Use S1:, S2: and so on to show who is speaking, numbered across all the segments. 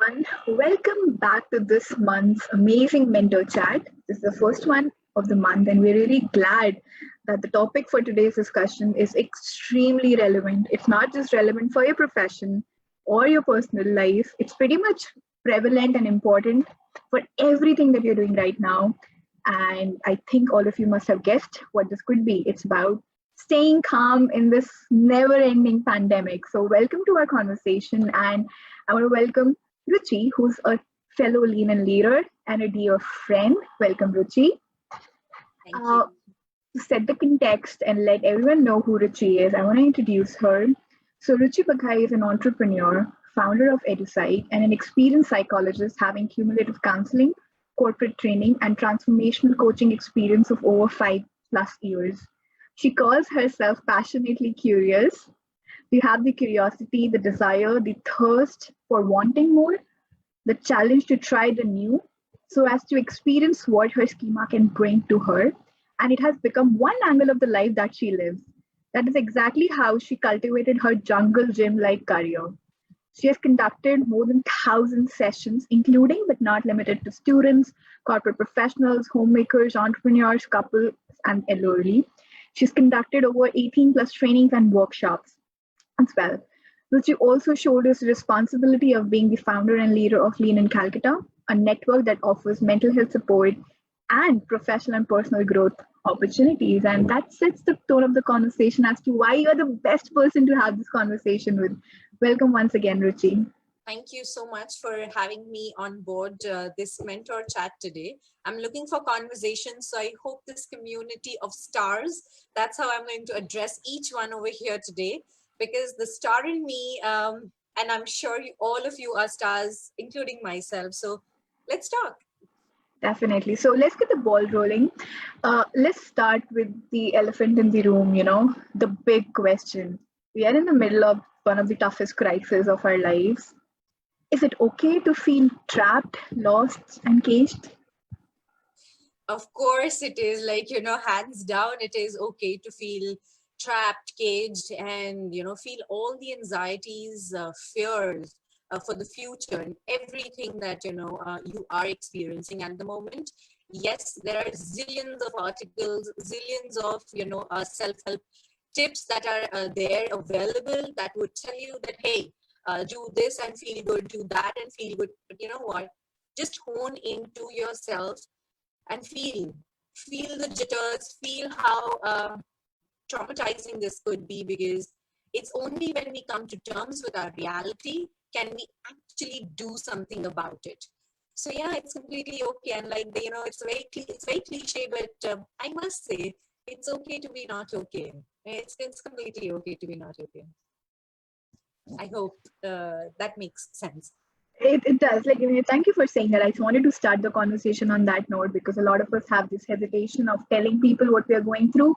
S1: everyone. Welcome back to this month's amazing mentor chat. This is the first one of the month, and we're really glad that the topic for today's discussion is extremely relevant. It's not just relevant for your profession or your personal life, it's pretty much prevalent and important for everything that you're doing right now. And I think all of you must have guessed what this could be. It's about staying calm in this never ending pandemic. So, welcome to our conversation. And I want to welcome Ruchi, who's a fellow lean and leader and a dear friend. Welcome, Ruchi.
S2: Thank you.
S1: To set the context and let everyone know who Ruchi is, I want to introduce her. So, Ruchi Baghai is an entrepreneur, founder of EduSite, and an experienced psychologist having cumulative counseling, corporate training, and transformational coaching experience of over 5+ years. She calls herself passionately curious. We have the curiosity, the desire, the thirst for wanting more, the challenge to try the new, so as to experience what her schema can bring to her. And it has become one angle of the life that she lives. That is exactly how she cultivated her jungle gym like career. She has conducted more than 1,000 sessions, including but not limited to students, corporate professionals, homemakers, entrepreneurs, couples, and elderly. She's conducted over 18 plus trainings and workshops as well. Ruchi also shoulders the responsibility of being the founder and leader of Lean in Calcutta, a network that offers mental health support and professional and personal growth opportunities. And that sets the tone of the conversation as to why you're the best person to have this conversation with. Welcome once again, Ruchi.
S2: Thank you so much for having me on board this mentor chat today. I'm looking for conversations, so I hope this community of stars, that's how I'm going to address each one over here today, because the star in me, and I'm sure all of you are stars, including myself. So let's talk.
S1: Definitely. So let's get the ball rolling. Let's start with the elephant in the room, the big question. We are in the middle of one of the toughest crises of our lives. Is it okay to feel trapped, lost, and caged?
S2: Of course it is, hands down, it is okay to feel trapped, caged, and, feel all the anxieties, fears for the future and everything that, you are experiencing at the moment. Yes, there are zillions of articles, zillions of, self-help tips that are there available that would tell you that, hey, do this and feel good, do that and feel good. But you know what? Just hone into yourself and feel the jitters, feel how traumatizing this could be, because it's only when we come to terms with our reality can we actually do something about it. So yeah, it's completely okay. And it's very cliche, but I must say it's okay to be not okay. It's completely okay to be not okay. I hope that makes sense.
S1: It does. Thank you for saying that. I just wanted to start the conversation on that note because a lot of us have this hesitation of telling people what we are going through.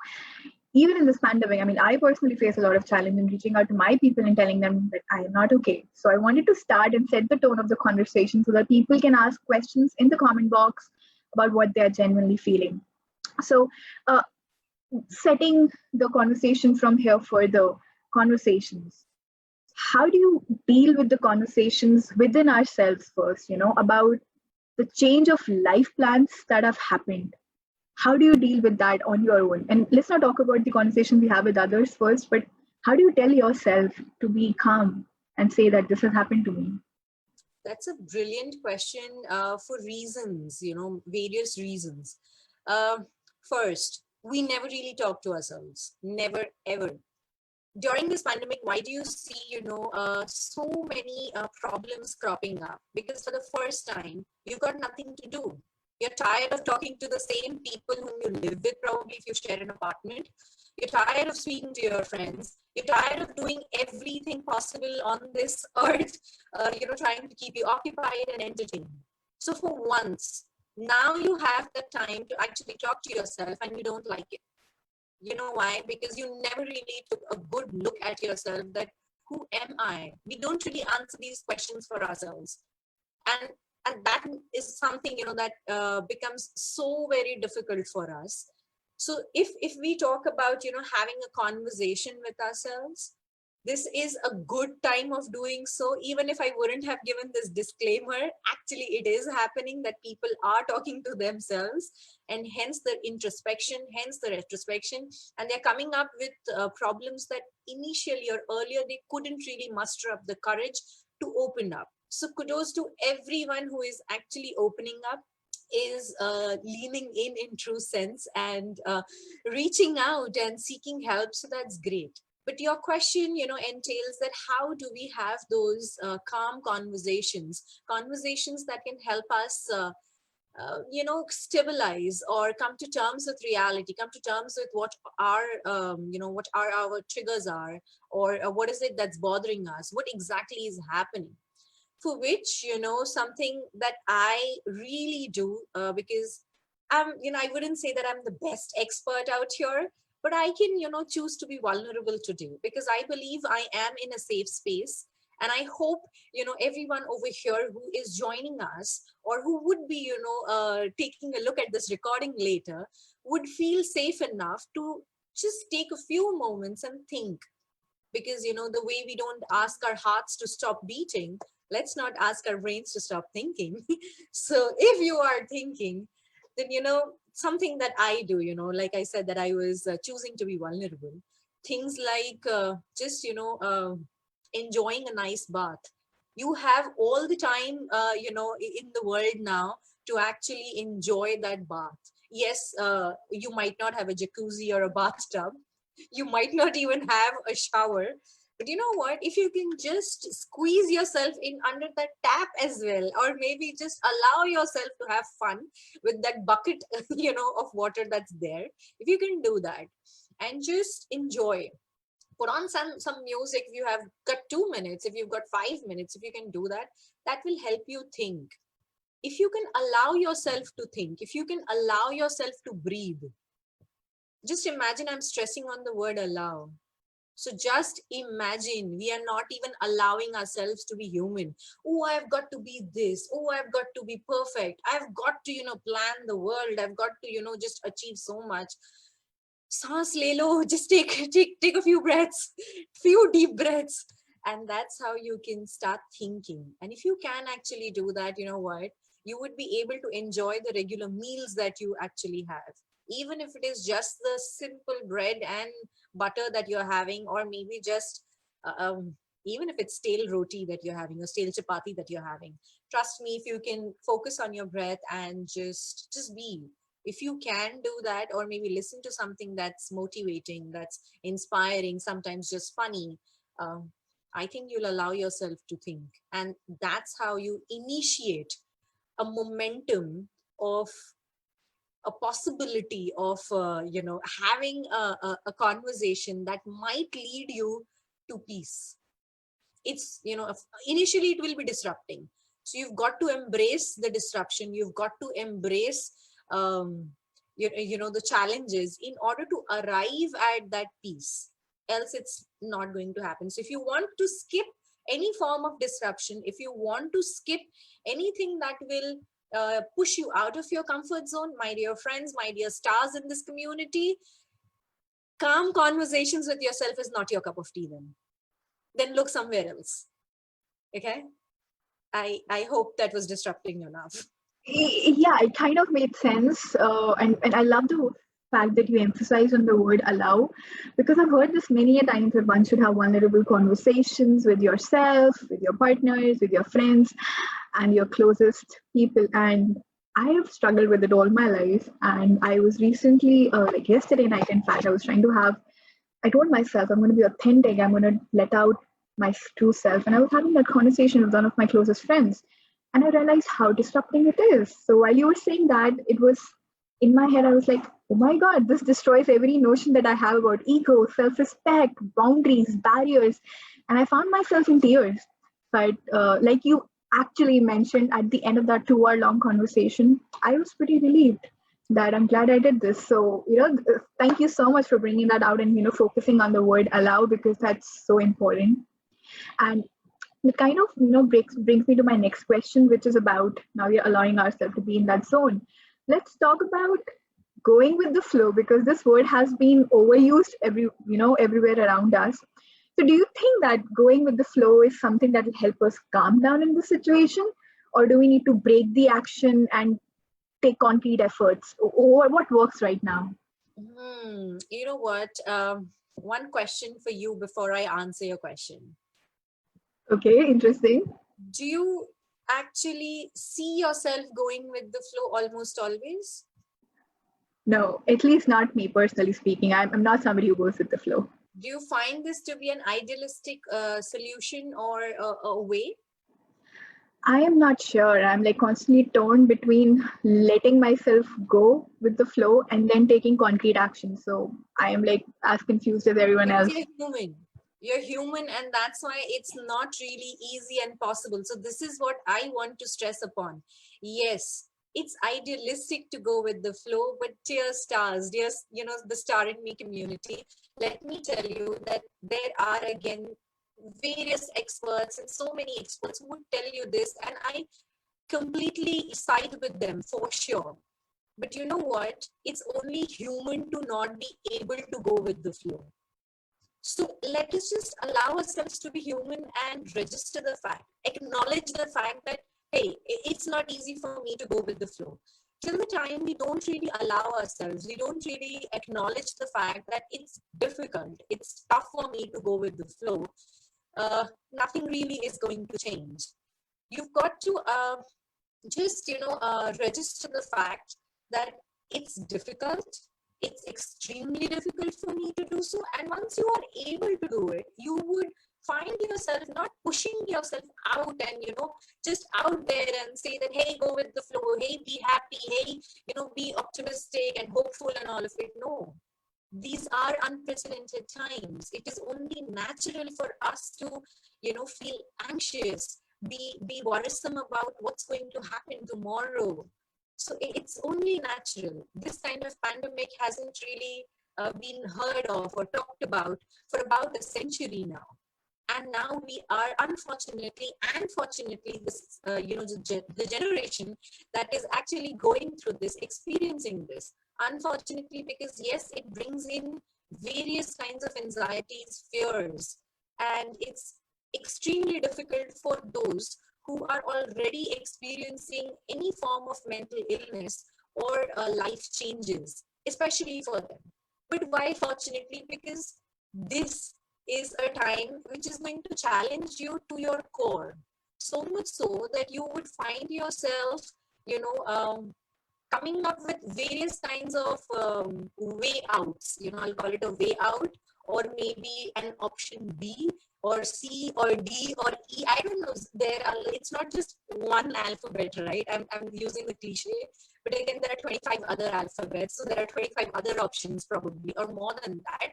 S1: Even in this pandemic, I personally face a lot of challenge in reaching out to my people and telling them that I am not okay. So I wanted to start and set the tone of the conversation so that people can ask questions in the comment box about what they are genuinely feeling. So setting the conversation from here further, conversations. How do you deal with the conversations within ourselves first, about the change of life plans that have happened? How do you deal with that on your own? And let's not talk about the conversation we have with others first, but how do you tell yourself to be calm and say that this has happened to me?
S2: That's a brilliant question for reasons, various reasons. First, we never really talk to ourselves, never, ever. During this pandemic, why do you see, so many problems cropping up? Because for the first time, you got nothing to do. You're tired of talking to the same people whom you live with, probably if you share an apartment. You're tired of speaking to your friends. You're tired of doing everything possible on this earth, trying to keep you occupied and entertained. So for once, now you have the time to actually talk to yourself and you don't like it. You know why? Because you never really took a good look at yourself, that who am I? We don't really answer these questions for ourselves. And that is something, that becomes so very difficult for us. So if we talk about, having a conversation with ourselves, This is a good time of doing so. Even if I wouldn't have given this disclaimer, actually it is happening that people are talking to themselves, and hence the introspection, hence the retrospection, and they're coming up with problems that initially or earlier they couldn't really muster up the courage to open up. So kudos to everyone who is actually opening up, is leaning in true sense, and reaching out and seeking help. So that's great. But your question, entails that how do we have those calm conversations that can help us stabilize or come to terms with reality, come to terms with what our what are our triggers are, or what is it that's bothering us, what exactly is happening. For which, something that I really do, because I wouldn't say that I'm the best expert out here, but I can, choose to be vulnerable today, because I believe I am in a safe space. And I hope, everyone over here who is joining us, or who would be, taking a look at this recording later, would feel safe enough to just take a few moments and think. Because, the way we don't ask our hearts to stop beating, let's not ask our brains to stop thinking. So if you are thinking, then, something that I do, like I said, that I was choosing to be vulnerable. Things like just, enjoying a nice bath. You have all the time, in the world now to actually enjoy that bath. Yes, you might not have a jacuzzi or a bathtub. You might not even have a shower. But you know what? If you can just squeeze yourself in under that tap as well, or maybe just allow yourself to have fun with that bucket, of water that's there. If you can do that and just enjoy, put on some music. If you have got 2 minutes, if you've got 5 minutes, if you can do that, that will help you think. If you can allow yourself to think, if you can allow yourself to breathe, just imagine, I'm stressing on the word allow. So just imagine we are not even allowing ourselves to be human. Oh, I've got to be this. Oh, I've got to be perfect. I've got to, plan the world. I've got to, just achieve so much. Saans le lo, just take a few breaths, few deep breaths. And that's how you can start thinking. And if you can actually do that, you know what? You would be able to enjoy the regular meals that you actually have. Even if it is just the simple bread and butter that you're having, or maybe just, even if it's stale roti that you're having, or stale chapati that you're having. Trust me, if you can focus on your breath and just be, if you can do that, or maybe listen to something that's motivating, that's inspiring, sometimes just funny, I think you'll allow yourself to think. And that's how you initiate a momentum of a possibility of, having a conversation that might lead you to peace. It's, initially it will be disrupting. So you've got to embrace the disruption. You've got to embrace, the challenges in order to arrive at that peace. Else it's not going to happen. So if you want to skip any form of disruption, if you want to skip anything that will push you out of your comfort zone, my dear friends, my dear stars in this community, calm conversations with yourself is not your cup of tea. Then look somewhere else. Okay, I hope that was disrupting enough.
S1: Yeah, it kind of made sense, and I love the fact that you emphasize on the word allow, because I've heard this many a times that one should have vulnerable conversations with yourself, with your partners, with your friends, and your closest people. And I have struggled with it all my life. And I was recently, like yesterday night, in fact, I told myself I'm going to be authentic. I'm going to let out my true self. And I was having that conversation with one of my closest friends. And I realized how disrupting it is. So while you were saying that, it was in my head, I was like, oh my God, this destroys every notion that I have about ego, self-respect, boundaries, barriers. And I found myself in tears. But like you actually mentioned at the end of that 2-hour long conversation, I was pretty relieved that I'm glad I did this. So, thank you so much for bringing that out and, focusing on the word allow, because that's so important. And it kind of, brings me to my next question, which is about, now we're allowing ourselves to be in that zone. Let's talk about going with the flow, because this word has been overused everywhere around us. So do you think that going with the flow is something that will help us calm down in the situation? Or do we need to break the action and take concrete efforts? Or what works right now?
S2: You know what? One question for you before I answer your question.
S1: Okay, interesting.
S2: Do you actually see yourself going with the flow almost always?
S1: No, at least not me personally speaking. I'm not somebody who goes with the flow.
S2: Do you find this to be an idealistic solution or a way?
S1: I am not sure. I'm like constantly torn between letting myself go with the flow and then taking concrete action. So I am like as confused as everyone
S2: Because
S1: else.
S2: you're human. You're human, and that's why it's not really easy and possible. So, this is what I want to stress upon. Yes, it's idealistic to go with the flow, but dear stars, dear, the Star in Me community, let me tell you that there are again various experts and so many experts who would tell you this, and I completely side with them for sure. But you know what? It's only human to not be able to go with the flow. So let us just allow ourselves to be human and register the fact, acknowledge the fact that, hey, it's not easy for me to go with the flow. Till the time we don't really allow ourselves, we don't really acknowledge the fact that it's difficult, it's tough for me to go with the flow, nothing really is going to change. You've got to just register the fact that it's difficult, it's extremely difficult for me to do so, and once you are able to do it, you would find yourself not pushing yourself out and just out there and say that, hey, go with the flow, hey, be happy, hey, be optimistic and hopeful and all of it. No, these are unprecedented times. It is only natural for us to feel anxious, be worrisome about what's going to happen tomorrow. So it's only natural. This kind of pandemic hasn't really been heard of or talked about for about a century now. And now we are unfortunately and fortunately this the generation that is actually going through this, experiencing this, unfortunately, because yes, it brings in various kinds of anxieties, fears, and it's extremely difficult for those who are already experiencing any form of mental illness or life changes, especially for them. But why fortunately? Because this is a time which is going to challenge you to your core, so much so that you would find yourself coming up with various kinds of way outs. I'll call it a way out, or maybe an option B or C or D or E. I don't know. It's not just one alphabet, right? I'm using the cliche, but again, there are 25 other alphabets. So there are 25 other options probably, or more than that.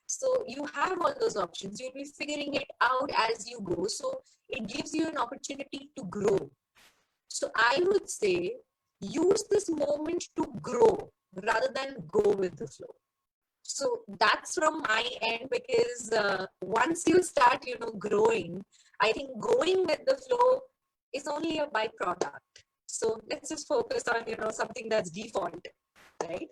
S2: So you have all those options. You'll be figuring it out as you go. So it gives you an opportunity to grow. So I would say use this moment to grow rather than go with the flow. So that's from my end, because once you start, growing, I think going with the flow is only a byproduct. So let's just focus on, something that's default, right?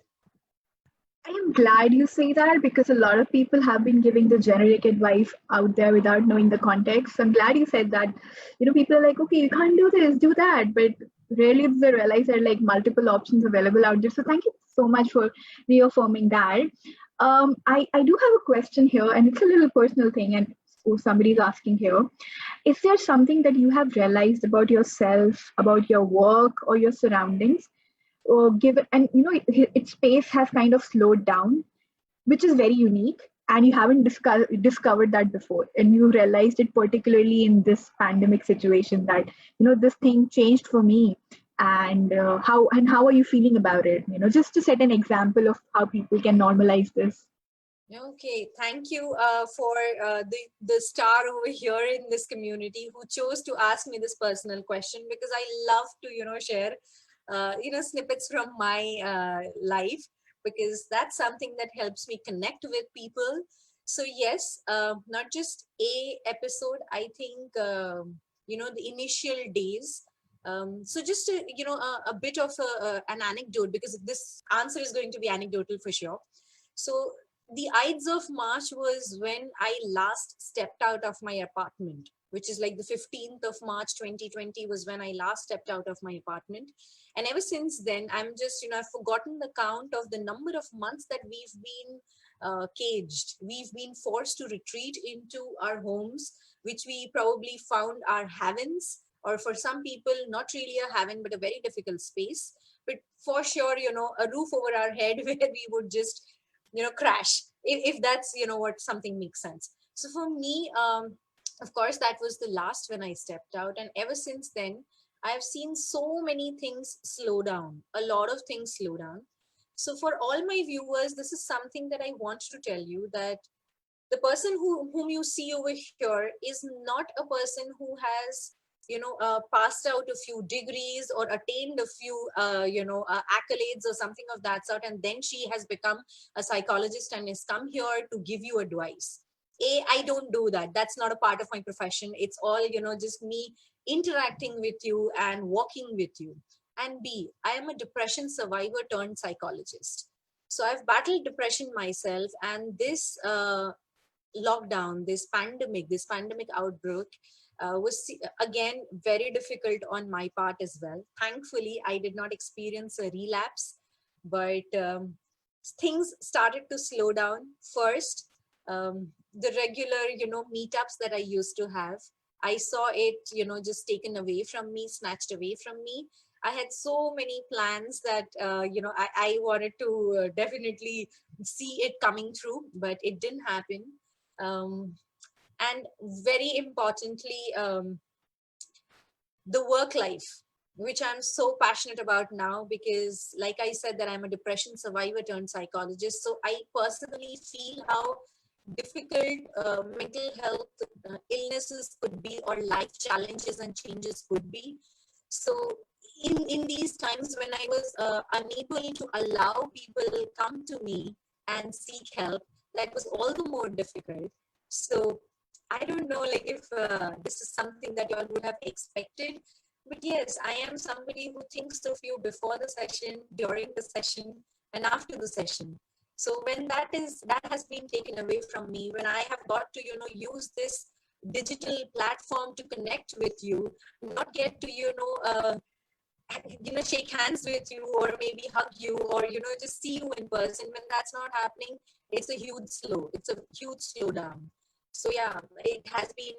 S1: I am glad you say that because a lot of people have been giving the generic advice out there without knowing the context. So I'm glad you said that. People are like, okay, you can't do this, do that, but rarely do they realize there are like multiple options available out there. So thank you so much for reaffirming that. I do have a question here, and it's a little personal thing, and somebody's asking here. Is there something that you have realized about yourself, about your work, or your surroundings? Or give it, and its pace has kind of slowed down, which is very unique, and you haven't discovered that before, and you realized it particularly in this pandemic situation that this thing changed for me, and how are you feeling about it, just to set an example of how people can normalize this.
S2: Okay, thank you for the star over here in this community who chose to ask me this personal question, because I love to share snippets from my life, because that's something that helps me connect with people. So yes, not just a episode. I think the initial days. So just a bit of an anecdote, because this answer is going to be anecdotal for sure. So the Ides of March was when I last stepped out of my apartment, which is like the 15th of March 2020 was when I last stepped out of my apartment. And ever since then, I'm just, I've forgotten the count of the number of months that we've been caged. We've been forced to retreat into our homes, which we probably found our heavens, or for some people, not really a heaven, but a very difficult space. But for sure, a roof over our head where we would just crash if that's what something makes sense. So for me, of course, that was the last when I stepped out, and ever since then I've seen so many things slow down, a lot of things slow down. So for all my viewers, this is something that I want to tell you, that the person whom you see over here is not a person who has passed out a few degrees or attained a few accolades or something of that sort, and then she has become a psychologist and has come here to give you advice. I don't do that. That's not a part of my profession. It's all just me interacting with you and walking with you. And B, I am a depression survivor turned psychologist. So I've battled depression myself, and this lockdown, this pandemic outbreak was again very difficult on my part as well. Thankfully, I did not experience a relapse, but things started to slow down. First, the regular, meetups that I used to have, I saw it, just taken away from me, snatched away from me. I had so many plans that, I wanted to definitely see it coming through, but it didn't happen. Um, and very importantly, the work life, which I'm so passionate about now, because like I said, that I'm a depression survivor turned psychologist. So I personally feel how difficult mental health illnesses could be, or life challenges and changes could be. So in these times when I was unable to allow people come to me and seek help, that was all the more difficult. So I don't know, like, if this is something that you all would have expected, but yes, I am somebody who thinks of you before the session, during the session, and after the session. So when that has been taken away from me, when I have got to use this digital platform to connect with you, not get to shake hands with you, or maybe hug you, or just see you in person, when that's not happening, it's a huge slowdown. So yeah, it has been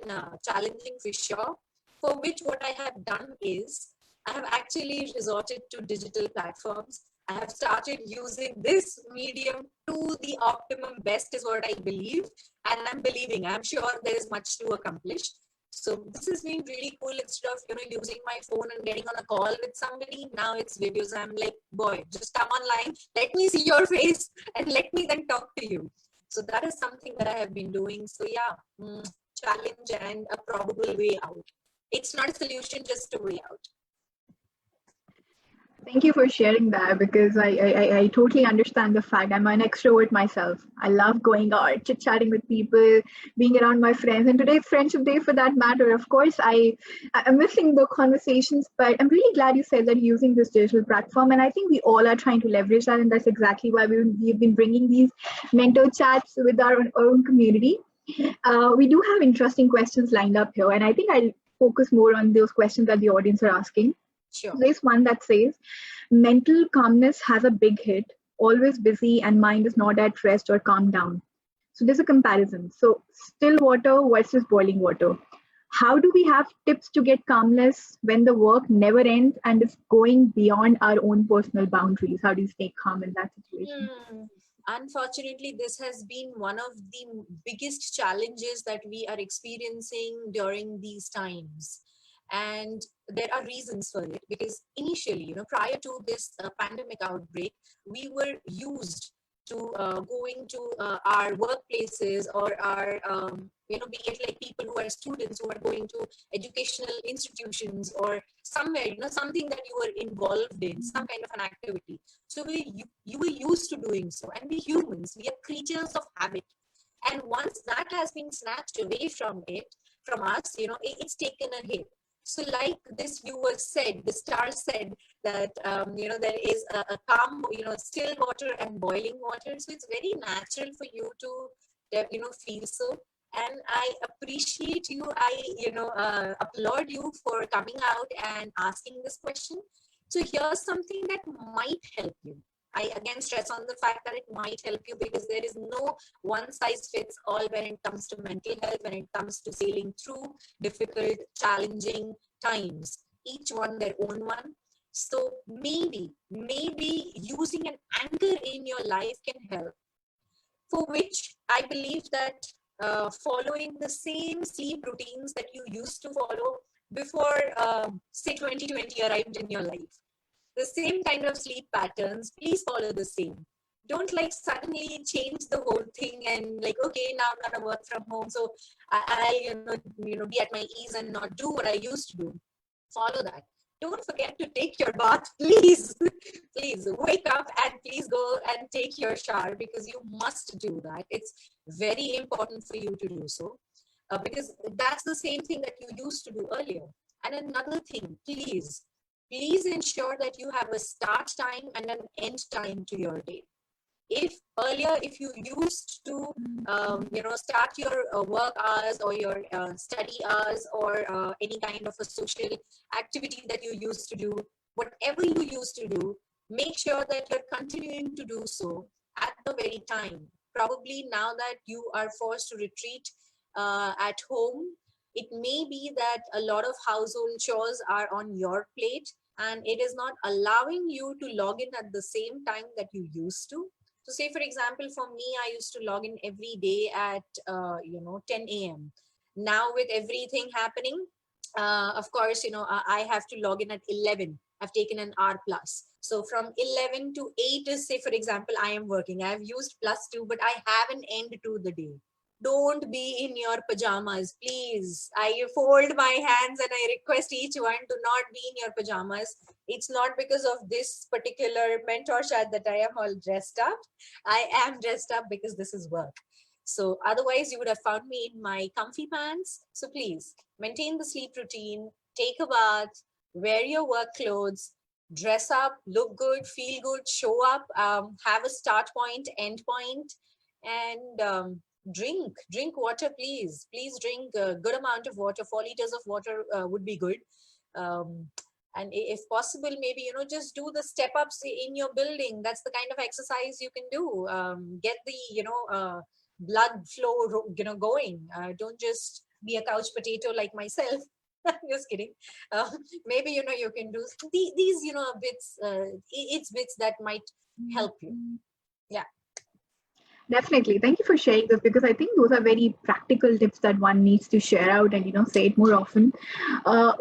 S2: challenging for sure, for which what I have done is I have actually resorted to digital platforms. I have started using this medium to the optimum best is what I believe, and I'm sure there is much to accomplish. So this has been really cool. Instead of using my phone and getting on a call with somebody, now it's videos. I'm like, boy, just come online, let me see your face, and let me then talk to you. So that is something that I have been doing. So yeah, challenge and a probable way out. It's not a solution, just a way out.
S1: Thank you for sharing that, because I totally understand the fact. I'm an extrovert myself. I love going out, chit chatting with people, being around my friends. And today's Friendship Day for that matter. Of course, I'm missing the conversations, but I'm really glad you said that you're using this digital platform. And I think we all are trying to leverage that. And that's exactly why we've been bringing these mentor chats with our own community. We do have interesting questions lined up here. And I think I'll focus more on those questions that the audience are asking.
S2: Sure.
S1: There's one that says, mental calmness has a big hit, always busy and mind is not at rest or calm down. So there's a comparison. So still water versus boiling water. How do we have tips to get calmness when the work never ends and is going beyond our own personal boundaries? How do you stay calm in that situation?
S2: Unfortunately, this has been one of the biggest challenges that we are experiencing during these times. And there are reasons for it, because initially, prior to this pandemic outbreak, we were used to going to our workplaces, or our, be it like people who are students who are going to educational institutions, or somewhere, something that you were involved in, some kind of an activity. So you were used to doing so. And we humans, we are creatures of habit. And once that has been snatched away from us, it's taken a hit. So like this viewer said, the star said that, there is a calm, still water and boiling water. So it's very natural for you to, feel so. And I appreciate you. I, applaud you for coming out and asking this question. So here's something that might help you. I again stress on the fact that it might help you, because there is no one size fits all when it comes to mental health, when it comes to sailing through difficult, challenging times, each one their own one. So maybe using an anchor in your life can help, for which I believe that following the same sleep routines that you used to follow before, say, 2020 arrived in your life, the same kind of sleep patterns, please follow the same. Don't like suddenly change the whole thing and like, okay, now I'm gonna work from home, so I'll be at my ease and not do what I used to do. Follow that. Don't forget to take your bath, please. Please wake up and please go and take your shower, because you must do that. It's very important for you to do so, because that's the same thing that you used to do earlier. And another thing, please ensure that you have a start time and an end time to your day. If earlier, if you used to start your work hours or your study hours, or any kind of a social activity that you used to do, whatever you used to do, make sure that you're continuing to do so at the very time. Probably now that you are forced to retreat at home, it may be that a lot of household chores are on your plate, and it is not allowing you to log in at the same time that you used to. So say, for example, for me, I used to log in every day at, 10 a.m. Now with everything happening, of course, I have to log in at 11. I've taken an hour plus. So from 11 to 8 is, say, for example, I am working. I've used +2, but I have an end to the day. Don't be in your pajamas, please. I fold my hands and I request each one to not be in your pajamas. It's not because of this particular mentor chat that I am all dressed up. I am dressed up because this is work. So otherwise you would have found me in my comfy pants. So please maintain the sleep routine, take a bath, wear your work clothes, dress up, look good, feel good, show up, have a start point, end point, and drink water, please drink a good amount of water. 4 liters of water would be good. um, and if possible, maybe just do the step ups in your building. That's the kind of exercise you can do. Get the blood flow going. Don't just be a couch potato like myself. Just kidding. Maybe you can do these bits. It's bits that might help you. Yeah.
S1: Definitely. Thank you for sharing this, because I think those are very practical tips that one needs to share out and say it more often.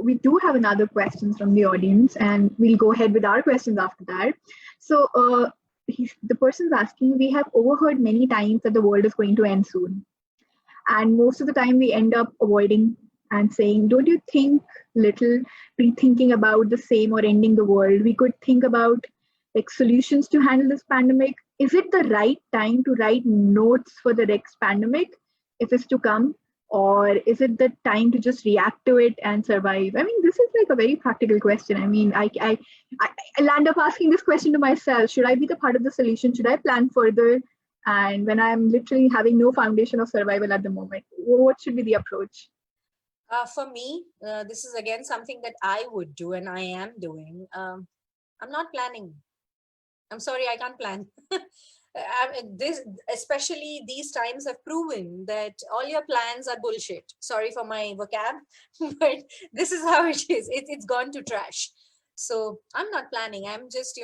S1: We do have another questions from the audience, and we'll go ahead with our questions after that. So the person's asking, we have overheard many times that the world is going to end soon, and most of the time we end up avoiding and saying, don't you think little rethinking about the same or ending the world? We could think about like solutions to handle this pandemic. Is it the right time to write notes for the next pandemic if it's to come? Or is it the time to just react to it and survive? I mean, this is like a very practical question. I mean, I land up asking this question to myself. Should I be the part of the solution? Should I plan further? And when I'm literally having no foundation of survival at the moment, what should be the approach?
S2: For me, this is again something that I would do and I am doing. I'm not planning. I'm sorry, I can't plan. This, especially these times, have proven that all your plans are bullshit. Sorry for my vocab, but this is how it is. It's gone to trash. So I'm not planning. I'm just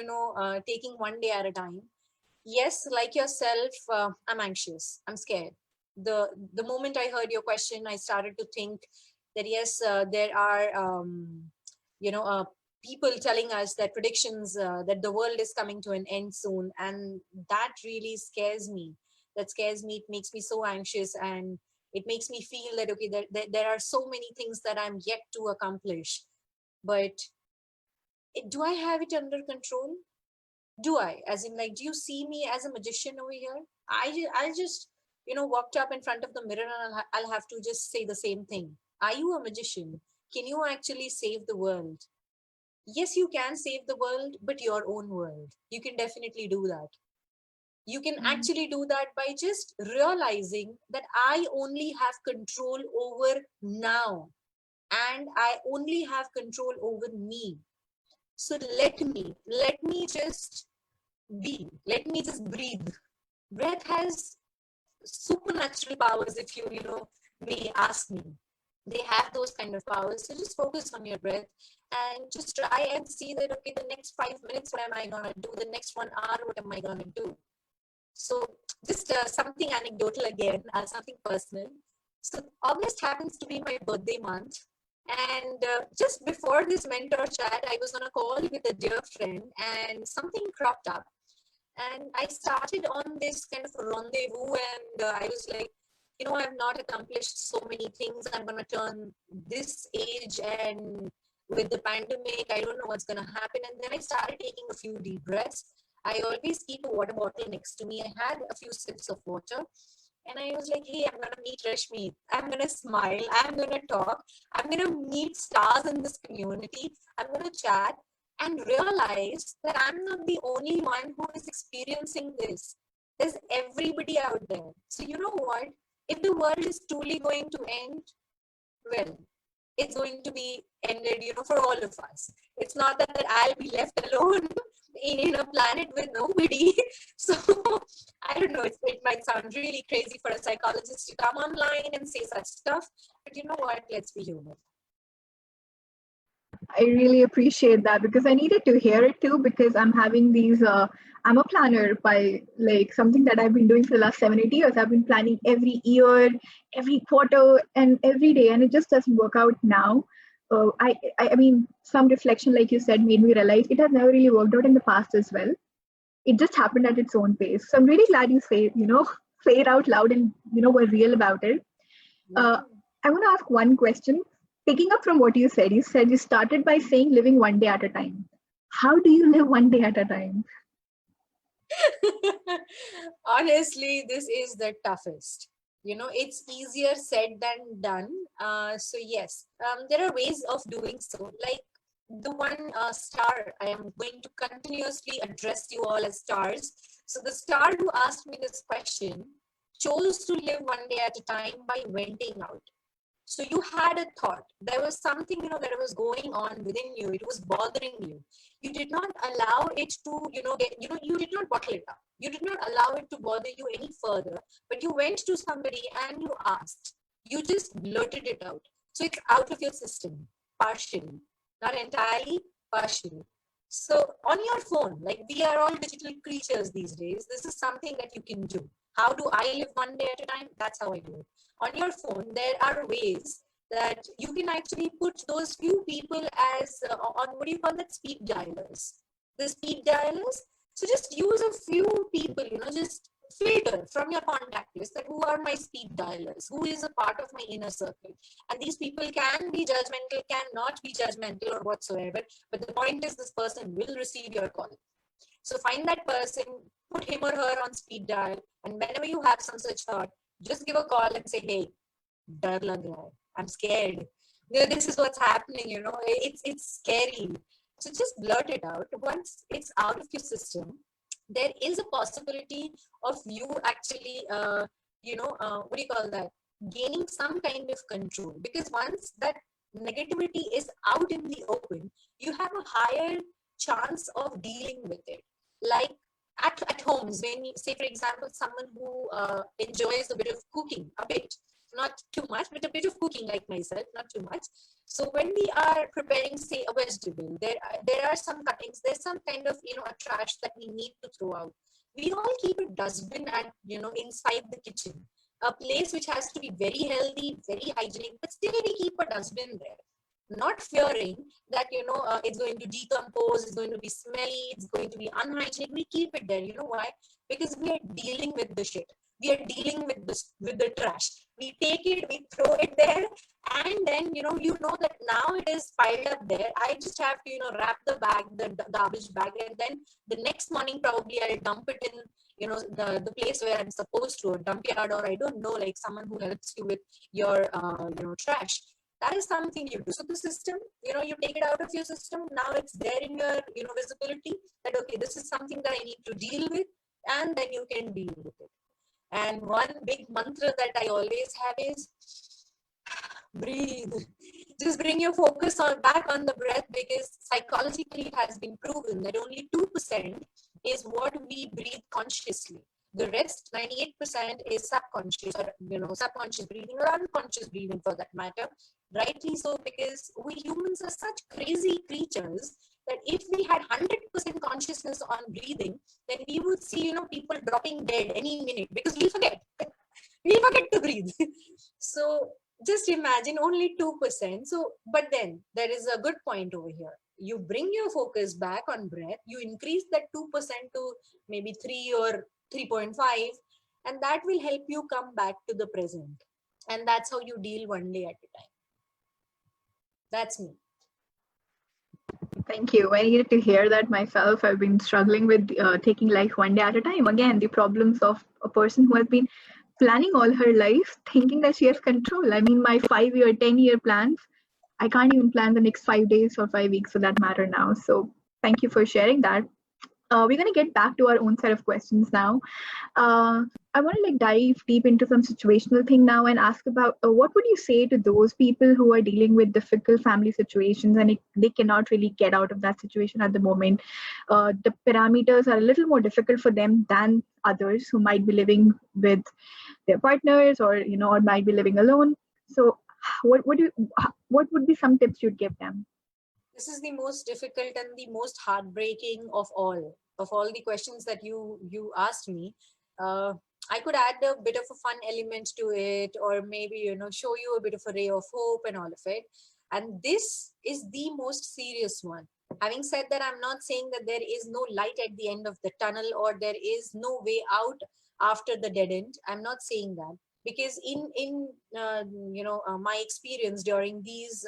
S2: taking one day at a time. Yes, like yourself, I'm anxious. I'm scared. The moment I heard your question, I started to think that yes, there are people telling us that predictions that the world is coming to an end soon, and that really scares me. That scares me. It makes me so anxious, and it makes me feel that okay, there are so many things that I'm yet to accomplish. But do I have it under control? Do I, as in, like, do you see me as a magician over here? I just walked up in front of the mirror and I'll have to just say the same thing. Are you a magician? Can you actually save the world? Yes, you can save the world, but your own world. You can definitely do that. You can
S1: Mm.
S2: actually do that by just realizing that I only have control over now, and I only have control over me. So let me just be, let me just breathe. Breath has supernatural powers, if you know, may ask me. They have those kind of powers. So just focus on your breath and just try and see that, okay, the next 5 minutes, what am I going to do? The next 1 hour, what am I going to do? So just something anecdotal again, something personal. So August happens to be my birthday month. And just before this mentor chat, I was on a call with a dear friend and something cropped up. And I started on this kind of a rendezvous, and I was like, I've not accomplished so many things. I'm going to turn this age, and with the pandemic, I don't know what's going to happen. And then I started taking a few deep breaths. I always keep a water bottle next to me. I had a few sips of water. And I was like, hey, I'm going to meet Rashmi. I'm going to smile. I'm going to talk. I'm going to meet stars in this community. I'm going to chat and realize that I'm not the only one who is experiencing this. There's everybody out there. So, you know what? If the world is truly going to end, well, it's going to be ended, for all of us. It's not that I'll be left alone in a planet with nobody. So I don't know, it might sound really crazy for a psychologist to come online and say such stuff, but you know what? Let's be human.
S1: I really appreciate that because I needed to hear it too because I'm having these I'm a planner by like something that I've been doing for the last 7 8 years. I've been planning every year, every quarter, and every day, and it just doesn't work out now. I mean, some reflection, like you said, made me realize it has never really worked out in the past as well. It just happened at its own pace. So I'm really glad you say, say it out loud and were real about it.
S2: Yeah.
S1: Uh, I want to ask one question. Picking up from what you said you started by saying living one day at a time. How do you live one day at a time?
S2: Honestly, this is the toughest. It's easier said than done. So yes, there are ways of doing so. Like the one star, I am going to continuously address you all as stars. So the star who asked me this question chose to live one day at a time by venting out. So you had a thought. There was something, that was going on within you. It was bothering you. You did not allow it to, you did not bottle it up. You did not allow it to bother you any further. But you went to somebody and you asked. You just blurted it out. So it's out of your system, partially. Not entirely, partially. So on your phone, like we are all digital creatures these days, this is something that you can do. How do I live one day at a time? That's how I do it. On your phone, there are ways that you can actually put those few people as on what do you call that, speed dialers. The speed dialers. So just use a few people, just filter from your contact list that who are my speed dialers, who is a part of my inner circle. And these people can be judgmental, cannot be judgmental or whatsoever. But the point is, this person will receive your call. So find that person, put him or her on speed dial, and whenever you have some such thought, just give a call and say, "Hey, dar lag raha hai. I'm scared. This is what's happening. It's scary." So just blurt it out. Once it's out of your system, there is a possibility of you actually, what do you call that? Gaining some kind of control. Because once that negativity is out in the open, you have a higher chance of dealing with it. Like at homes, when you say, for example, someone who enjoys a bit of cooking, a bit, not too much, but a bit of cooking, like myself, not too much. So when we are preparing, say, a vegetable, there are some cuttings, there's some kind of a trash that we need to throw out. We all keep a dustbin at inside the kitchen, a place which has to be very healthy, very hygienic, but still we keep a dustbin there, not fearing that it's going to decompose, it's going to be smelly, it's going to be unhygienic. We keep it there. You know why? Because we are dealing with the shit, we are dealing with this, with the trash. We take it, we throw it there, and then you know that now it is piled up there. I just have to wrap the bag, the garbage bag, and then the next morning probably I'll dump it in the place where I'm supposed to, a dump yard, or I don't know, like someone who helps you with your trash. That is something you do. So the system, you take it out of your system. Now it's there in your, visibility that, okay, this is something that I need to deal with, and then you can deal with it. And one big mantra that I always have is breathe. Just bring your focus back on the breath, because psychologically it has been proven that only 2% is what we breathe consciously. The rest, 98%, is subconscious, or subconscious breathing, or unconscious breathing for that matter. Rightly so, because we humans are such crazy creatures that if we had 100% consciousness on breathing, then we would see, people dropping dead any minute, because we forget. We forget to breathe. So just imagine only 2%. So, but then there is a good point over here. You bring your focus back on breath, you increase that 2% to maybe 3 or 3.5, and that will help you come back to the present. And that's how you deal one day at a time. That's me.
S1: Thank you. I needed to hear that myself. I've been struggling with taking life one day at a time. Again, the problems of a person who has been planning all her life, thinking that she has control. I mean, my 5-year, 10-year plans, I can't even plan the next 5 days or 5 weeks for that matter now. So thank you for sharing that. We're going to get back to our own set of questions now. I want to dive deep into some situational thing now and ask about what would you say to those people who are dealing with difficult family situations and they cannot really get out of that situation at the moment. The parameters are a little more difficult for them than others who might be living with their partners or or might be living alone. So what would be some tips you'd give them?
S2: This is the most difficult and the most heartbreaking of all the questions that you asked me. I could add a bit of a fun element to it, or maybe show you a bit of a ray of hope and all of it. And this is the most serious one. Having said that, I'm not saying that there is no light at the end of the tunnel, or there is no way out after the dead end. I'm not saying that, because in my experience during these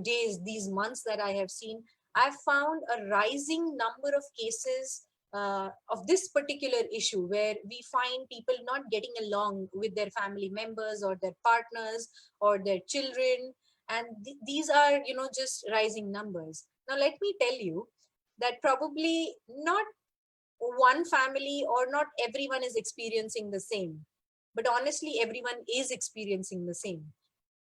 S2: days, these months that I have seen, I've found a rising number of cases of this particular issue, where we find people not getting along with their family members or their partners or their children. And these are just rising numbers. Now let me tell you that probably not one family or not everyone is experiencing the same, but honestly everyone is experiencing the same.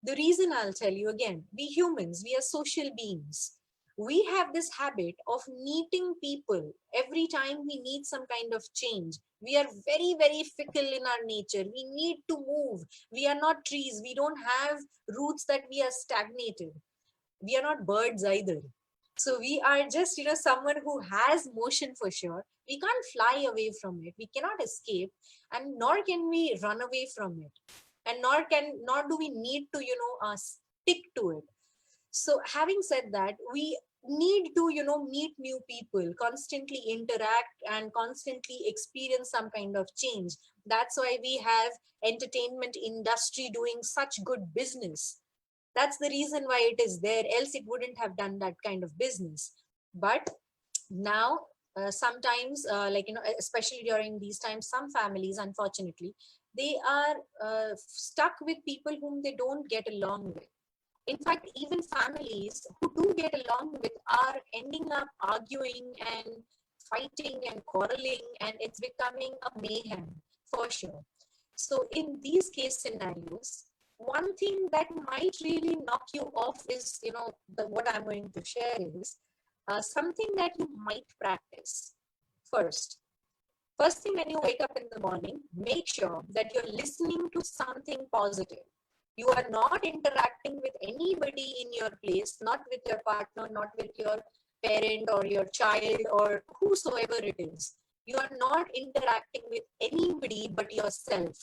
S2: The reason, I'll tell you again, we humans, we are social beings. We have this habit of meeting people every time we need some kind of change. We are very, very fickle in our nature. We need to move. We are not trees. We don't have roots that we are stagnated. We are not birds either. So we are just, someone who has motion for sure. We can't fly away from it. We cannot escape, and nor can we run away from it. And nor do we need to, stick to it. So having said that, we need to, meet new people, constantly interact and constantly experience some kind of change. That's why we have entertainment industry doing such good business. That's the reason why it is there, else it wouldn't have done that kind of business. But now sometimes especially during these times, some families, unfortunately, they are stuck with people whom they don't get along with. In fact, even families who do get along with are ending up arguing and fighting and quarreling, and it's becoming a mayhem for sure. So in these case scenarios, one thing that might really knock you off is, what I'm going to share is something that you might practice. First thing, when you wake up in the morning, make sure that you're listening to something positive. You are not interacting with anybody in your place, not with your partner, not with your parent or your child or whosoever it is. You are not interacting with anybody but yourself.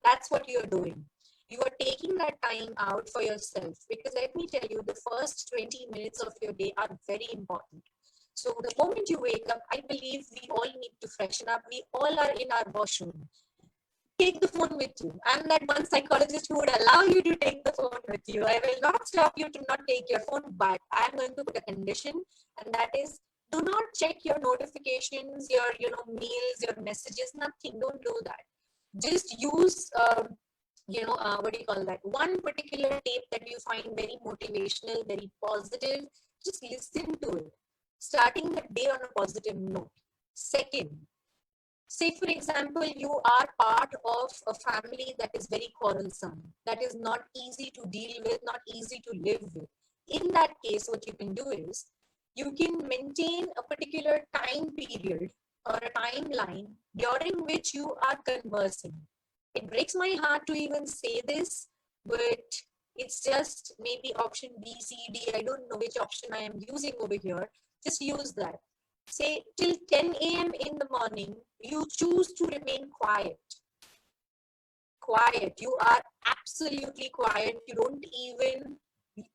S2: That's what you're doing. You are taking that time out for yourself, because let me tell you, the first 20 minutes of your day are very important. So the moment you wake up, I believe we all need to freshen up. We all are in our washroom. Take the phone with you. I'm that one psychologist who would allow you to take the phone with you. I will not stop you to not take your phone, but I'm going to put a condition, and that is, do not check your notifications, your mails, your messages, nothing. Don't do that. Just use what do you call that? One particular tape that you find very motivational, very positive, just listen to it. Starting the day on a positive note. Second, say for example, you are part of a family that is very quarrelsome, that is not easy to deal with, not easy to live with. In that case, what you can do is, you can maintain a particular time period or a timeline during which you are conversing. It breaks my heart to even say this, but it's just maybe option B, C, D. I don't know which option I am using over here. Just use that. Say till 10 a.m. in the morning, you choose to remain quiet. Quiet. You are absolutely quiet. You don't even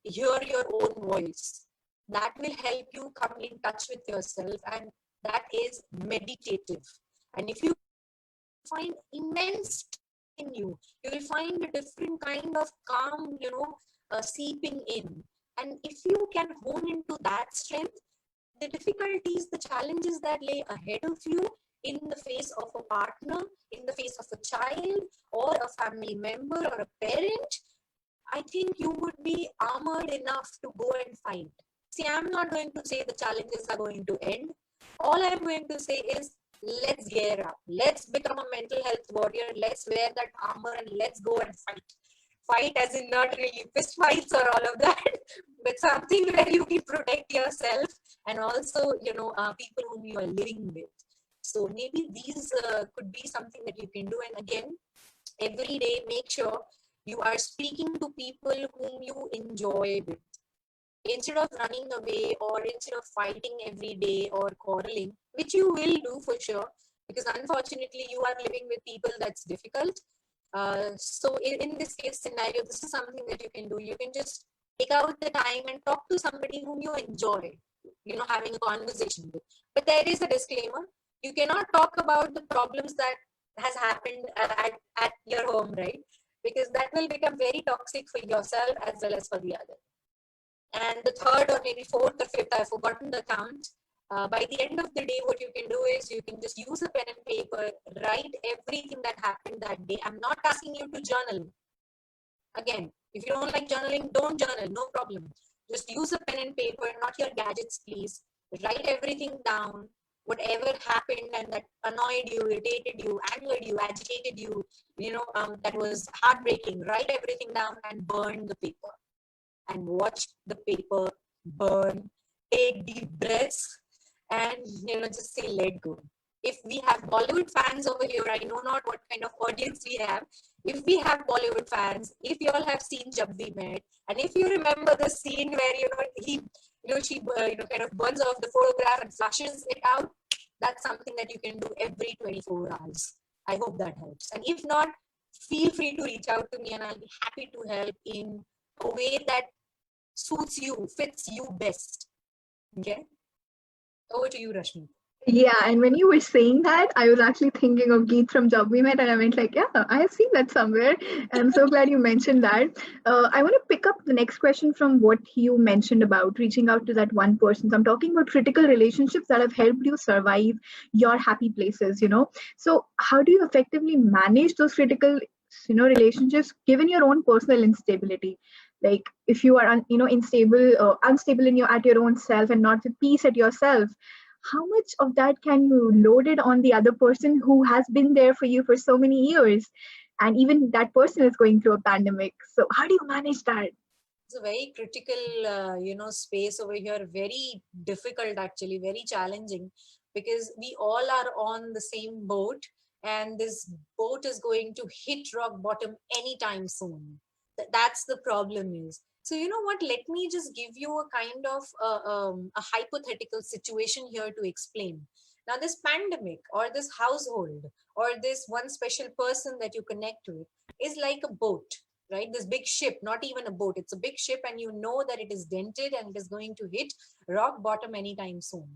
S2: hear your own voice. That will help you come in touch with yourself, and that is meditative. And if you find immense in you, you will find a different kind of calm, seeping in. And if you can hone into that strength, the difficulties, the challenges that lay ahead of you in the face of a partner, in the face of a child or a family member or a parent, I think you would be armored enough to go and fight. See, I'm not going to say the challenges are going to end. All I'm going to say is, let's gear up. Let's become a mental health warrior. Let's wear that armor and let's go and fight. Fight as in not really fist fights or all of that, but something where you can protect yourself and also, people whom you are living with. So maybe these could be something that you can do. And again, every day, make sure you are speaking to people whom you enjoy with. Instead of running away or instead of fighting every day or quarreling, which you will do for sure, because unfortunately you are living with people that's difficult. So in this case scenario, this is something that you can do. You can just take out the time and talk to somebody whom you enjoy, having a conversation with. But there is a disclaimer. You cannot talk about the problems that has happened at your home, right? Because that will become very toxic for yourself as well as for the other. And the third or maybe fourth or fifth, I've forgotten the count. By the end of the day, what you can do is you can just use a pen and paper, write everything that happened that day. I'm not asking you to journal. Again, if you don't like journaling, don't journal, no problem. Just use a pen and paper, not your gadgets, please. Write everything down, whatever happened and that annoyed you, irritated you, angered you, agitated you, that was heartbreaking. Write everything down and burn the paper. And watch the paper burn. Take deep breaths and just say let go. If we have Bollywood fans over here, I know not what kind of audience we have. If we have Bollywood fans, if you all have seen Jab We Met, and if you remember the scene where she kind of burns off the photograph and flushes it out, that's something that you can do every 24 hours. I hope that helps. And if not, feel free to reach out to me and I'll be happy to help in a way that suits you, fits you best. Okay? Over to you, Rashmi.
S1: Yeah, and when you were saying that, I was actually thinking of Geet from Jab We Met, and I went like, yeah, I have seen that somewhere. And I'm so glad you mentioned that. I want to pick up the next question from what you mentioned about reaching out to that one person. So I'm talking about critical relationships that have helped you survive your happy places, So how do you effectively manage those critical, relationships given your own personal instability? Like if you are, unstable at your own self and not at peace at yourself, how much of that can you load it on the other person who has been there for you for so many years, and even that person is going through a pandemic? So how do you manage that?
S2: It's a very critical space over here, very difficult, actually very challenging, because we all are on the same boat and this boat is going to hit rock bottom anytime soon. That's the problem is. So you know what, let me just give you a kind of a hypothetical situation here to explain. Now this pandemic or this household or this one special person that you connect with is like a boat, right? This big ship, not even a boat, it's a big ship, and you know that it is dented and it is going to hit rock bottom anytime soon.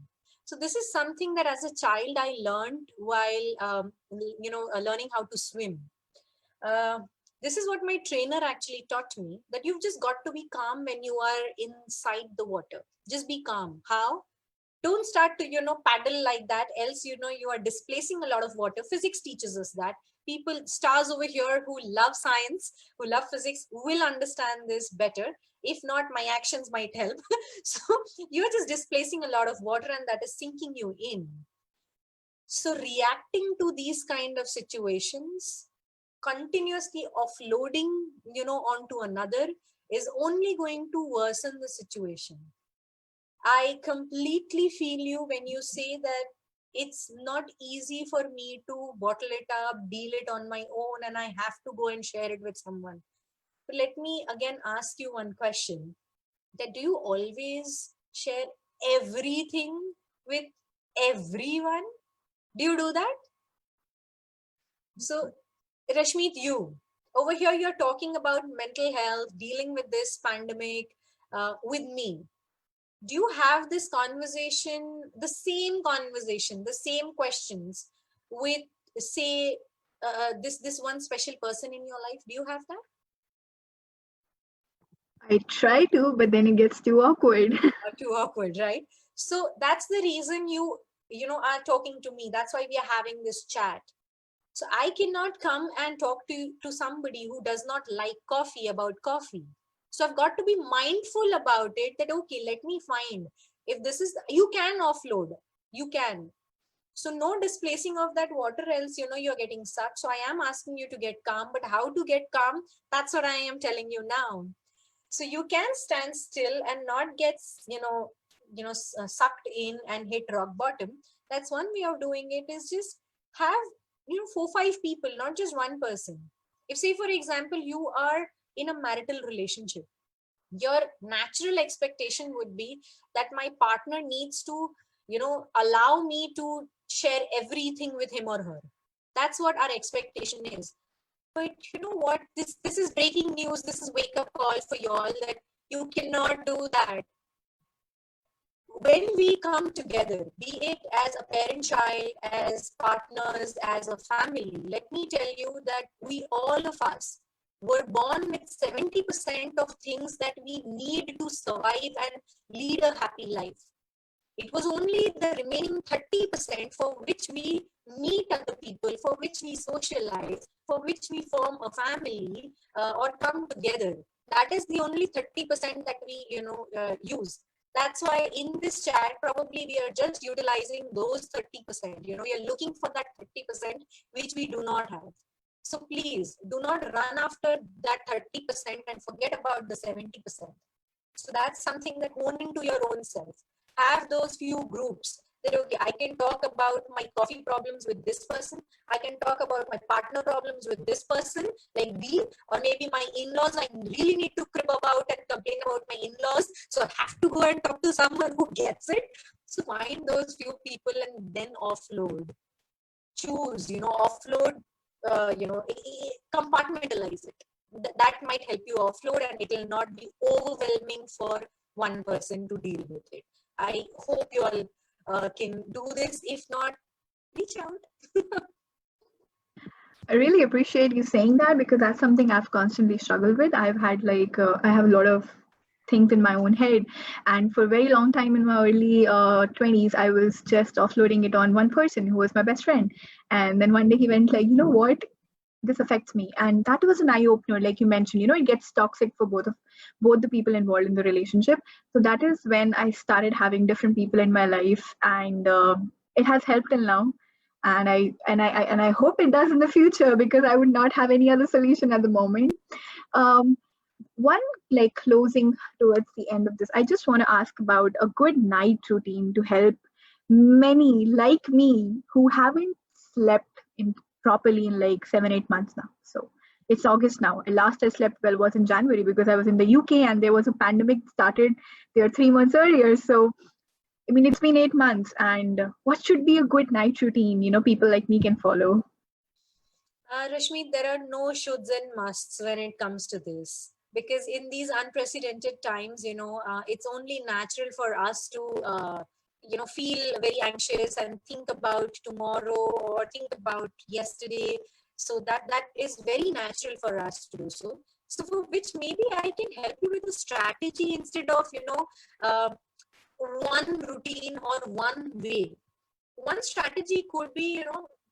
S2: So this is something that as a child I learned while learning how to swim. This is what my trainer actually taught me, that you've just got to be calm when you are inside the water. Just be calm. How? Don't start to paddle like that, else you are displacing a lot of water. Physics teaches us that people, stars over here who love science, who love physics, will understand this better. If not, my actions might help. So you're just displacing a lot of water and that is sinking you in. So reacting to these kind of situations, continuously offloading, onto another, is only going to worsen the situation. I completely feel you when you say that it's not easy for me to bottle it up, deal it on my own, and I have to go and share it with someone. But let me again ask you one question, that do you always share everything with everyone? Do you do that? So Rashmeet, you, over here, you're talking about mental health, dealing with this pandemic with me. Do you have this conversation, the same conversation, the same questions with, say, this one special person in your life? Do you have that?
S1: I try to, but then it gets too awkward.
S2: Too awkward, right? So that's the reason you are talking to me. That's why we are having this chat. So I cannot come and talk to somebody who does not like coffee about coffee. So I've got to be mindful about it, that, okay, let me find, if this is, you can offload, you can. So no displacing of that water, else, you're getting sucked. So I am asking you to get calm, but how to get calm? That's what I am telling you now. So you can stand still and not get, sucked in and hit rock bottom. That's one way of doing it, is just have, 4-5 people, not just one person. If, say, for example, you are in a marital relationship, your natural expectation would be that my partner needs to, allow me to share everything with him or her. That's what our expectation is. But you know what? This is breaking news. This is wake up call for you all, that you cannot do that. When we come together, be it as a parent-child, as partners, as a family, let me tell you that we, all of us, were born with 70% of things that we need to survive and lead a happy life. It was only the remaining 30% for which we meet other people, for which we socialize, for which we form a family or come together. That is the only 30% that we, use. That's why in this chat, probably we are just utilizing those 30%. We are looking for that 30%, which we do not have. So please do not run after that 30% and forget about the 70%. So that's something that own into your own self. Have those few groups that, okay, I can talk about my coffee problems with this person. I can talk about my partner problems with this person, like B, or maybe my in-laws. I really need to crib about and complain about my in-laws. So I have to go and talk to someone who gets it. So find those few people and then offload. Choose, offload, compartmentalize it. That might help you offload, and it will not be overwhelming for one person to deal with it. I hope you all can do this. If not, reach out.
S1: I really appreciate you saying that, because that's something I've constantly struggled with. I've had I have a lot of things in my own head, and for a very long time in my early 20s, I was just offloading it on one person who was my best friend. And then one day he went like, you know what? This affects me, and that was an eye opener. Like you mentioned, it gets toxic for both the people involved in the relationship. So that is when I started having different people in my life, and it has helped till now. And I hope it does in the future, because I would not have any other solution at the moment. um, One, like, closing towards the end of this, I just want to ask about a good night routine to help many like me who haven't slept in properly in like 7-8 months now. So it's August now. Last I slept well was in January, because I was in the UK and there was a pandemic started there 3 months earlier. So I mean, it's been 8 months, and what should be a good night routine? People like me can follow.
S2: Rashmi, there are no shoulds and musts when it comes to this, because in these unprecedented times, it's only natural for us to, feel very anxious and think about tomorrow or think about yesterday. So that is very natural for us to do so. So for which maybe I can help you with a strategy instead of, one routine or one way. One strategy could be,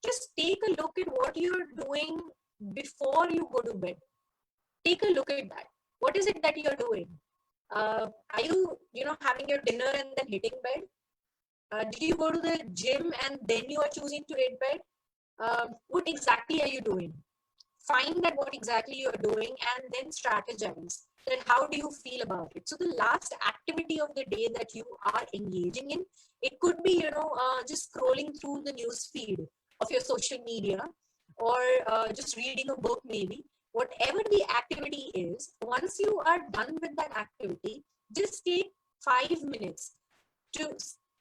S2: just take a look at what you're doing before you go to bed. Take a look at that. What is it that you're doing? Are you, having your dinner and then hitting bed? Did you go to the gym and then you are choosing to hit bed? What exactly are you doing? Find that what exactly you're doing and then strategize that how do you feel about it. So the last activity of the day that you are engaging in, it could be, just scrolling through the news feed of your social media, or just reading a book maybe. Whatever the activity is, once you are done with that activity, just take 5 minutes to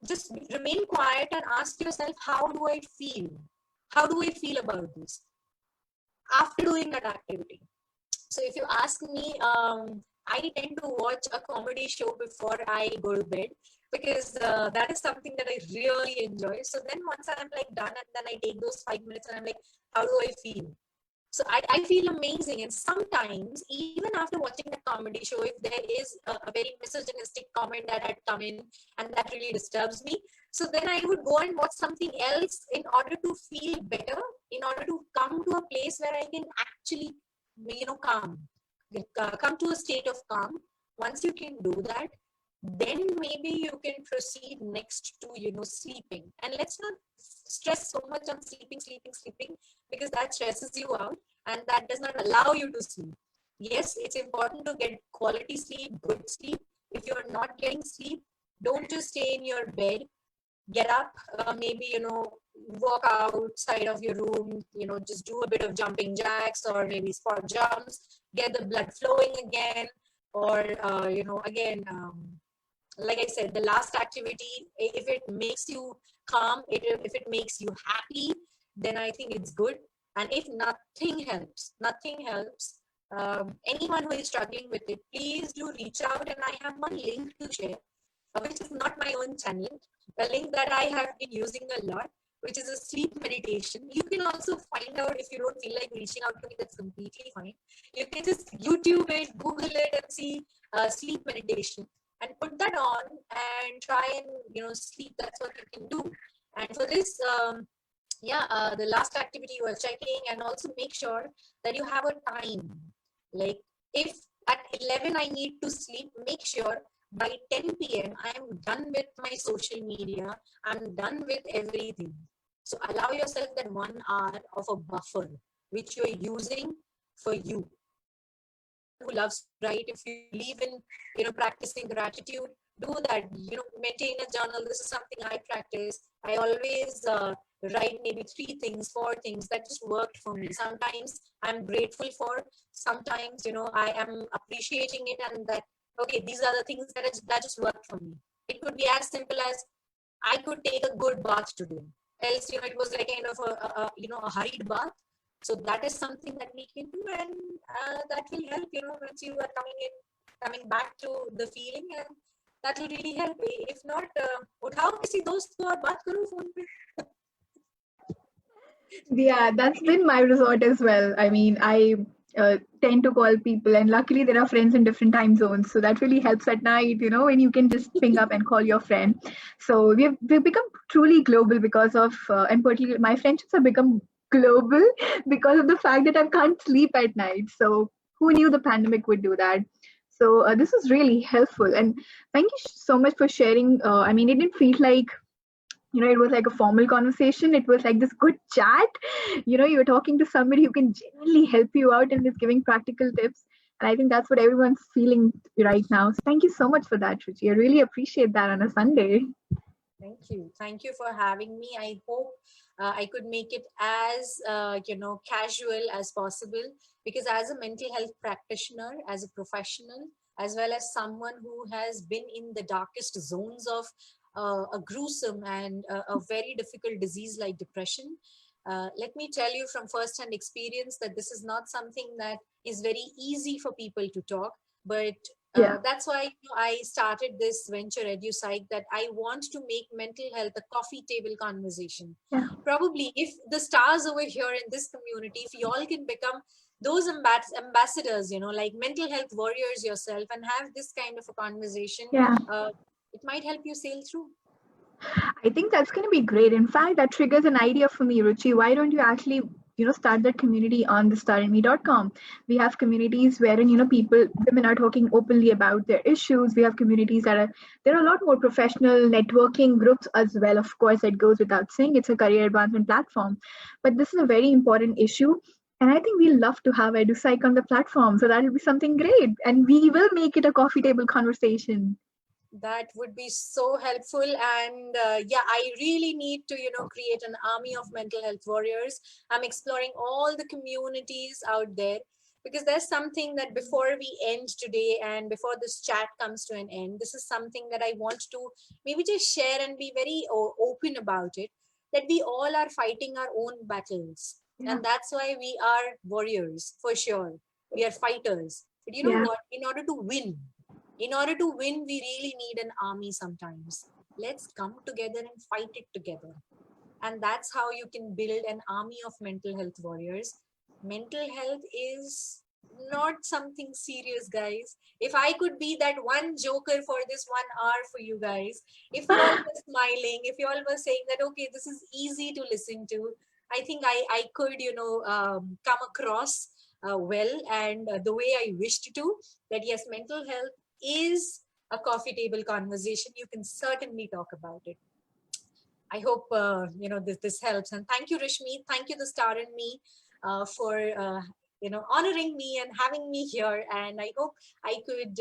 S2: just remain quiet and ask yourself, how do I feel? How do I feel about this after doing that activity? So if you ask me, I tend to watch a comedy show before I go to bed, because that is something that I really enjoy. So then once I'm like done, and then I take those 5 minutes and I'm like, how do I feel? So I feel amazing. And sometimes, even after watching the comedy show, if there is a very misogynistic comment that had come in and that really disturbs me, so then I would go and watch something else in order to feel better, in order to come to a place where I can actually, calm, come to a state of calm. Once you can do that, then maybe you can proceed next to, sleeping. And let's not stress so much on sleeping, because that stresses you out and that does not allow you to sleep. Yes, it's important to get quality sleep, good sleep. If you're not getting sleep, don't just stay in your bed. Get up, maybe, walk outside of your room, just do a bit of jumping jacks or maybe spot jumps, get the blood flowing again. Or, again, like I said, the last activity, if it makes you calm, if it makes you happy, then I think it's good. And if nothing helps, anyone who is struggling with it, please do reach out. And I have one link to share, which is not my own channel, a link that I have been using a lot, which is a sleep meditation. You can also find out, if you don't feel like reaching out to me, that's completely fine. You can just YouTube it, Google it, and see sleep meditation, and put that on and try and sleep. That's what you can do. And for this, the last activity you are checking, and also make sure that you have a time. Like, if at 11 I need to sleep, make sure by 10 p.m. I am done with my social media, I'm done with everything. So allow yourself that 1 hour of a buffer which you're using for you. Who loves to write, if you believe in practicing gratitude, do that. Maintain a journal. This is something I practice. I always write maybe 3 things, 4 things that just worked for me. Sometimes I'm grateful for, sometimes I am appreciating it, and that, okay, these are the things that just worked for me. It could be as simple as, I could take a good bath today. Else, it was like kind of a hurried bath. So that is something that we can do, and that will help, once you are coming back to the feeling, and that will really help. If not, उठाओ किसी दोस्त को और बात करो phone पे.
S1: Yeah, that's been my resort as well. I mean, I tend to call people, and luckily there are friends in different time zones, so that really helps at night. When you can just ping up and call your friend. So we've become truly global because of, and particularly my friendships have become global because of the fact that I can't sleep at night. So who knew the pandemic would do that? So this is really helpful, and thank you so much for sharing. I mean, it didn't feel like it was like a formal conversation. It was like this good chat. You're talking to somebody who can genuinely help you out and is giving practical tips. And I think that's what everyone's feeling right now. So thank you so much for that, Ruchi. I really appreciate that on a Sunday.
S2: Thank you. Thank you for having me. I hope I could make it as, casual as possible, because as a mental health practitioner, as a professional, as well as someone who has been in the darkest zones of a gruesome and a very difficult disease like depression, let me tell you from first-hand experience that this is not something that is very easy for people to talk, but
S1: Yeah.
S2: that's why I started this venture, EduPsych, that I want to make mental health a coffee table conversation.
S1: Yeah.
S2: Probably if the stars over here in this community, if you all can become those ambassadors, like mental health warriors yourself, and have this kind of a conversation,
S1: Yeah.
S2: it might help you sail through.
S1: I think that's going to be great. In fact, that triggers an idea for me, Ruchi. Why don't you actually, start that community on thestarandme.com? We have communities wherein, women are talking openly about their issues. We have communities there are a lot more professional networking groups as well. Of course, that goes without saying. It's a career advancement platform. But this is a very important issue. And I think we love to have EduPsych on the platform. So that'll be something great. And we will make it a coffee table conversation.
S2: That would be so helpful. And yeah, I really need to, create an army of mental health warriors. I'm exploring all the communities out there, because there's something that before we end today and before this chat comes to an end, this is something that I want to maybe just share and be very open about it, that we all are fighting our own battles.
S1: Yeah.
S2: And that's why we are warriors, for sure. We are fighters. But you know
S1: Yeah.
S2: what? In order to win, we really need an army sometimes. Let's come together and fight it together. And that's how you can build an army of mental health warriors. Mental health is not something serious, guys. If I could be that one joker for this 1 hour for you guys, if you all were smiling, if you all were saying that, okay, this is easy to listen to, I think I could, come across well and the way I wished to, that yes, mental health is a coffee table conversation. You can certainly talk about it. I hope this helps, and thank you, Rishmi. Thank you, the Star in Me, for honoring me and having me here. And I hope I could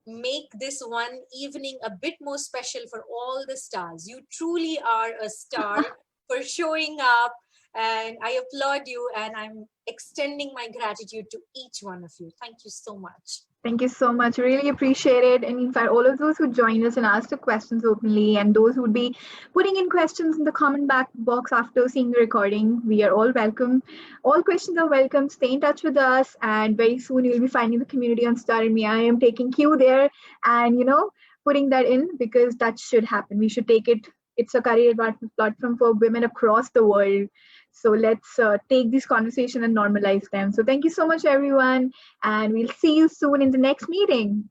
S2: make this one evening a bit more special for all the stars. You truly are a star for showing up, and I applaud you. And I'm extending my gratitude to each one of you. Thank you so much.
S1: Thank you so much. Really appreciate it. And in fact, all of those who joined us and asked the questions openly, and those who would be putting in questions in the comment back box after seeing the recording, we are all welcome. All questions are welcome. Stay in touch with us, and very soon you'll be finding the community on Star and Me. I am taking cue there, and putting that in because that should happen. We should take it. It's a career advancement platform for women across the world. So let's take this conversation and normalize them. So thank you so much, everyone. And we'll see you soon in the next meeting.